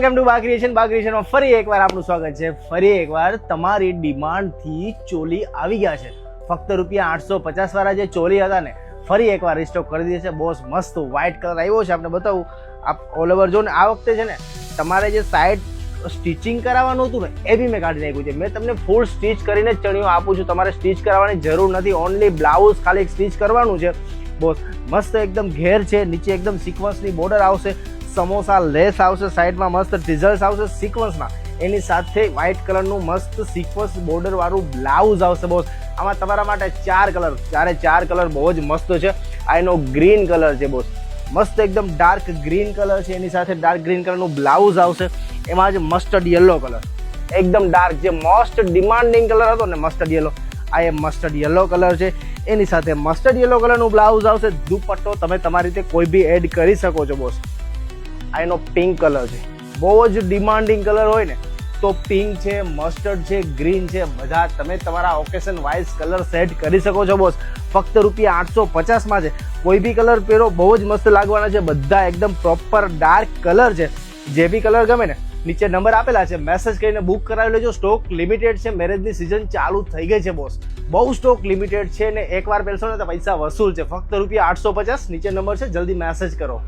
Welcome to બાક્રિએશન ફરી એકવાર આપનું સ્વાગત છે। ફરી એકવાર તમારી ડિમાન્ડથી ચોલી આવી ગયા છે। ફક્ત ₹850 વાળા જે ચોલી હતા ને ફરી એકવાર રિસ્ટોક કરી દીધી છે બોસ। મસ્ત વ્હાઇટ કલર આવ્યો છે, આપણે બતાવું આપ ઓલ ઓવર જો ને। આ વખતે છે ને તમારે જે સાઈડ સ્ટિચિંગ કરાવવાનું હતું ને એ બી મેં કાઢી નાખ્યું છે। મેં તમને ફૂલ સ્ટિચ કરીને જ ચણિયો આપું છું, તમારે સ્ટિચ કરાવવાની જરૂર નથી, ઓનલી બ્લાઉઝ ખાલી સ્ટિચ કરવાનું છે બોસ। મસ્ત એકદમ ઘેર છે, નીચે એકદમ સિક્વન્સની બોર્ડર આવશે, સમોસા લેસ આવશે, સાઈડમાં મસ્ત ડિઝલ્સ આવશે સિક્વન્સમાં, એની સાથે વ્હાઇટ કલરનું મસ્ત સિક્વન્સ બોર્ડર વાળું બ્લાઉઝ આવશે બોસ। આમાં તમારા માટે ચાર કલર બહુ જ મસ્ત છે। આ એનો ગ્રીન કલર છે બોસ, મસ્ત એકદમ ડાર્ક ગ્રીન કલર છે, એની સાથે ડાર્ક ગ્રીન કલરનું બ્લાઉઝ આવશે। એમાં જ મસ્ટર્ડ યલો કલર, એકદમ ડાર્ક, જે મોસ્ટ ડિમાન્ડિંગ કલર હતો ને મસ્ટર્ડ યલો, આ એ મસ્ટર્ડ યલો કલર છે, એની સાથે મસ્ટર્ડ યલો કલરનું બ્લાઉઝ આવશે। દુપટ્ટો તમે તમારી રીતે કોઈ બી એડ કરી શકો છો બોસ। આ એનો પિંક કલર છે, બહુ જ ડિમાન્ડિંગ કલર હોય ને તો પિંક છે, મસ્ટર્ડ છે, ગ્રીન છે, બધા તમે તમારા ઓકેશન વાઇઝ કલર સેટ કરી શકો છો બોસ। ફક્ત ₹850 છે, કોઈ બી કલર પહેરો બહુ જ મસ્ત લાગવાના છે, બધા એકદમ પ્રોપર ડાર્ક કલર છે। જે બી કલર ગમે ને નીચે નંબર આપેલા છે, મેસેજ કરીને બુક કરાવી લેજો। સ્ટોક લિમિટેડ છે, મેરેજની સિઝન ચાલુ થઈ ગઈ છે બોસ, બહુ સ્ટોક લિમિટેડ છે ને એકવાર પહેરશો ને તો પૈસા વસૂલ છે। ફક્ત ₹850, નીચે નંબર છે, જલ્દી મેસેજ કરો।